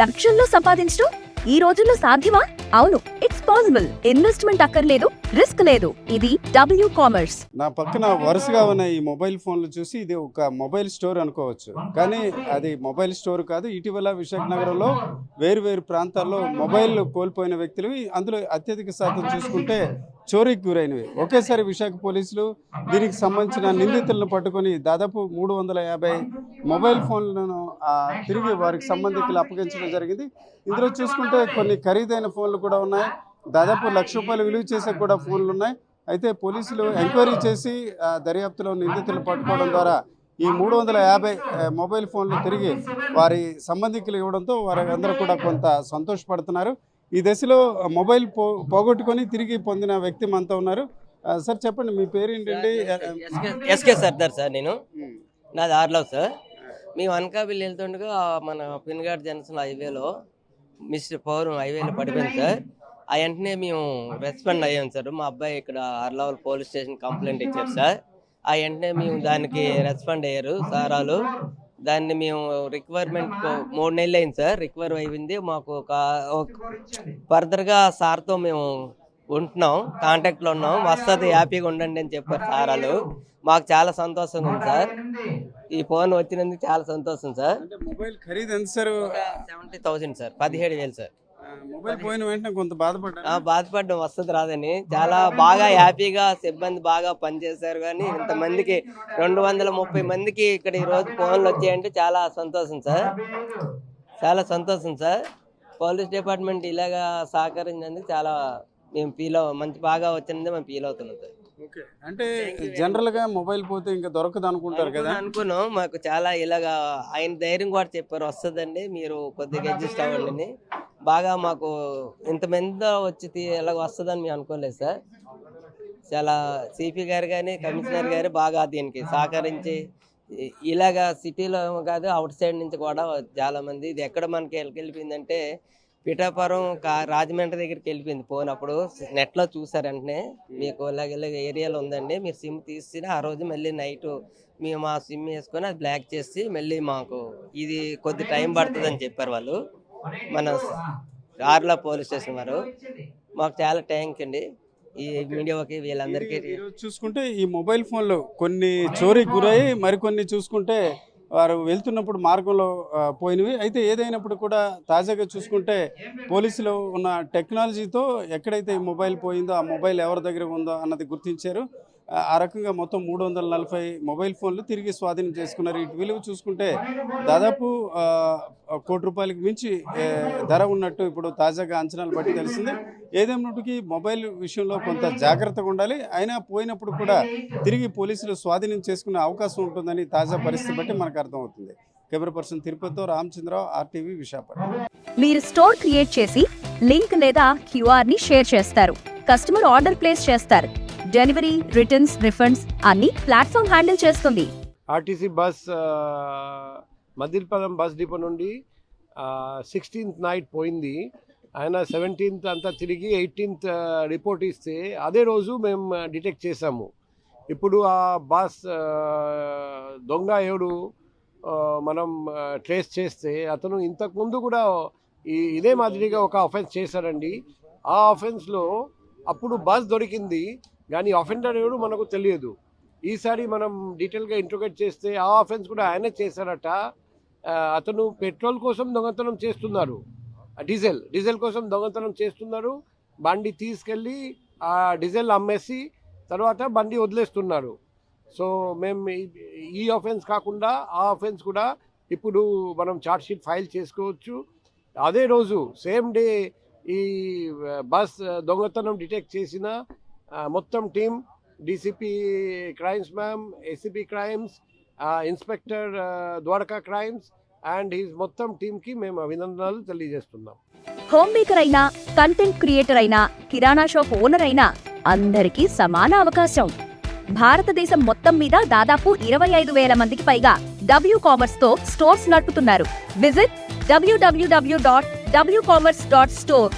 లక్షల్లో సంపాదించడం ఈ రోజుల్లో సాధ్యమా? అవును, ఇట్స్ పాసిబుల్. ఇన్వెస్ట్మెంట్ అక్కర్లేదు, రిస్క్ లేదు. ఇది డబ్ల్యూ కామర్స్. నా పక్కన వరుసగా ఉన్న ఈ మొబైల్ ఫోన్లు చూసి ఇది ఒక మొబైల్ స్టోర్ అనుకోవచ్చు, కానీ అది మొబైల్ స్టోర్ కాదు. ఇటీవల విశాఖ నగరంలో వేరు ప్రాంతాల్లో మొబైల్ కోల్పోయిన వ్యక్తులు, అందులో అత్యధిక శాతం చూసుకుంటే చోరీకి గురైనవి. ఒకేసారి విశాఖ పోలీసులు దీనికి సంబంధించిన నిందితులను పట్టుకొని దాదాపు 350 మొబైల్ ఫోన్లను తిరిగి వారికి సంబంధికులు అప్పగించడం జరిగింది. ఇందులో చూసుకుంటే కొన్ని ఖరీదైన ఫోన్లు కూడా ఉన్నాయి, దాదాపు ₹1,00,000 విలువ చేసే కూడా ఫోన్లు ఉన్నాయి. అయితే పోలీసులు ఎంక్వైరీ చేసి దర్యాప్తులో నిందితులు పట్టుకోవడం ద్వారా ఈ 350 మొబైల్ ఫోన్లు తిరిగి వారి సంబంధికులు ఇవ్వడంతో వారి అందరూ కూడా కొంత సంతోషపడుతున్నారు. ఈ దశలో మొబైల్ పోగొట్టుకొని తిరిగి పొందిన వ్యక్తి మనతో ఉన్నారు. సార్ చెప్పండి, మీ పేరు ఏంటండి? SK Sardar sir. నేను నాది ఆర్లవ్ సార్. మేము అనకాపల్లి వెళ్తుండగా మన పిన్గాడ్ జంక్షన్ హైవేలో పౌరం హైవేలో పడిపోయింది సార్. ఆ వెంటనే మేము రెస్పాండ్ అయ్యాం సార్. మా అబ్బాయి ఇక్కడ ఆర్లవల్ పోలీస్ స్టేషన్ కంప్లైంట్ ఇచ్చారు సార్. ఆ వెంటనే మేము దానికి రెస్పాండ్ అయ్యారు సారాలు. దాన్ని మేము రిక్వైర్మెంట్ 3 నెలలు అయింది సార్. రిక్వైర్ అయింది. మాకు ఫర్దర్గా సార్తో మేము ఉంటున్నాం, కాంటాక్ట్లో ఉన్నాం. వస్తుంది, హ్యాపీగా ఉండండి అని చెప్పారు సారాలు. మాకు చాలా సంతోషంగా ఉంది సార్. ఈ ఫోన్ వచ్చినందుకు చాలా సంతోషం సార్. మొబైల్ ఖరీదు ఎంత సార్? 70,000 sir, 17,000 sir. మొబైల్ పోయిన వెంటనే కొంత బాధపడ్డం వస్తుంది రాదని. చాలా బాగా హ్యాపీగా సిబ్బంది బాగా పనిచేశారు. కానీ ఇంతమందికి 230 మందికి ఇక్కడ ఈరోజు ఫోన్లు వచ్చాయంటే చాలా సంతోషం సార్. చాలా సంతోషం సార్. పోలీస్ డిపార్ట్మెంట్ ఇలాగా సహకరించినందుకు చాలా మేము మంచి బాగా వచ్చినందుకు మేము ఫీల్ అవుతున్నాం సార్. అంటే జనరల్ గా మొబైల్ పోతే ఇంకా దొరకదు అనుకుంటారు కదా. అనుకున్నాం. మాకు చాలా ఇలాగా ఆయన ధైర్యం కూడా చెప్పారు, వస్తుందండి మీరు కొద్దిగా అడ్జస్ట్ అవ్వండి. బాగా మాకు ఇంతమంది వచ్చి ఇలాగ వస్తుందని మేము అనుకోలేదు సార్. చాలా సిపి గారు కానీ కమిషనర్ గారు బాగా దీనికి సహకరించి ఇలాగా సిటీలో కాదు అవుట్ సైడ్ నుంచి కూడా చాలా మంది. ఇది ఎక్కడ మనకి వెళ్ళిపోయిందంటే పిఠాపురం రాజమండ్రి దగ్గరికి వెళ్ళిపోయింది. పోయినప్పుడు నెట్లో చూసారు వెంటనే మీకు ఇలాగ ఏరియాలో ఉందండి, మీరు సిమ్ తీసి ఆ రోజు మళ్ళీ నైట్ మేము ఆ సిమ్ వేసుకొని అది బ్లాక్ చేసి మళ్ళీ మాకు ఇది కొద్ది టైం పడుతుంది అని చెప్పారు వాళ్ళు, మన ఆర్లా పోలీస్ స్టేషన్ వారు. మాకు చాలా థ్యాంక్ అండి ఈ మీడియాకి వీళ్ళందరికీ. చూసుకుంటే ఈ మొబైల్ ఫోన్లు కొన్ని చోరీకి గురయ్యి, మరికొన్ని చూసుకుంటే వారు వెళ్తున్నప్పుడు మార్గంలో పోయినవి. అయితే ఏదైనప్పుడు కూడా తాజాగా చూసుకుంటే పోలీసులు ఉన్న టెక్నాలజీతో ఎక్కడైతే ఈ మొబైల్ పోయిందో ఆ మొబైల్ ఎవరి దగ్గర ఉందో అన్నది గుర్తించారు. ఆ రకంగా మొత్తం 340 మొబైల్ ఫోన్లు తిరిగి స్వాధీనం చేసుకున్నారు. ఇటు విలువ చూసుకుంటే దాదాపు ₹1,00,00,000 మించి ధర ఉన్నట్టు ఇప్పుడు తాజాగా అంచనాలు బట్టి తెలిసింది. ఏదేమన్నటికీ మొబైల్ విషయంలో కొంత జాగ్రత్తగా ఉండాలి. అయినా పోయినప్పుడు కూడా తిరిగి పోలీసులు స్వాధీనం చేసుకునే అవకాశం ఉంటుందని తాజా పరిస్థితి బట్టి మనకు అర్థమవుతుంది. కెమెరా పర్సన్ తిరుపతితో రామచంద్రరావు, RTV, విశాఖపట్నం. మీరు స్టోర్ క్రియేట్ చేసి లింక్ లేదా QR ని షేర్ చేస్తారు. కస్టమర్ ఆర్డర్ ప్లేస్ చేస్తారు. డెలివరీ, రిటర్న్స్, రిఫండ్స్ అన్ని ప్లాట్ఫామ్ హ్యాండిల్ చేస్తుంది. RTC bus Madilpalem bus depot నుండి 16th నైట్ పోయింది. ఆయన 17th అంతా తిరిగి 18th రిపోర్ట్ ఇస్తే అదే రోజు మేము డిటెక్ట్ చేసాము. ఇప్పుడు ఆ బస్ దొంగ ఎవడు మనం ట్రేస్ చేస్తే అతను ఇంతకుముందు కూడా ఇదే మాదిరిగా ఒక అఫెన్స్ చేశారండి. ఆ అఫెన్స్లో అప్పుడు బస్ దొరికింది కానీ అఫెండర్ ఎవడు మనకు తెలియదు. ఈసారి మనం డీటెయిల్గా ఇంట్రోగేట్ చేస్తే ఆ అఫెన్స్ కూడా ఆయనే చేశారట. అతను పెట్రోల్ కోసం దొంగతనం చేస్తున్నారు, డీజిల్ కోసం దొంగతనం చేస్తున్నారు. బండి తీసుకెళ్ళి ఆ డీజిల్ అమ్మేసి తర్వాత బండి వదిలేస్తున్నారు. సో మేము ఈ అఫెన్స్ కాకుండా ఆ అఫెన్స్ కూడా ఇప్పుడు మనం ఛార్జ్ షీట్ ఫైల్ చేసుకోవచ్చు. అదే రోజు సేమ్ డే ఈ బస్ దొంగతనం డిటెక్ట్ చేసిన మొత్తం team, DCP crimes ma'am, ACP crimes, inspector Dwaraka crimes and his మొత్తం టీంకి మేము అభినందనలు తెలియజేస్తున్నాం. హోమ్ మేకర్ అయినా, కంటెంట్ క్రియేటర్ అయినా, కిరాణా షాప్ ఓనర్ అయినా అందరికీ సమాన అవకాశం. భారతదేశం మొత్తం మీద దాదాపు 25,000 మందికి పైగా డబ్ల్యూ కామర్స్ తో స్టోర్స్ నడుపుతున్నారు. Visit www.wcommerce.store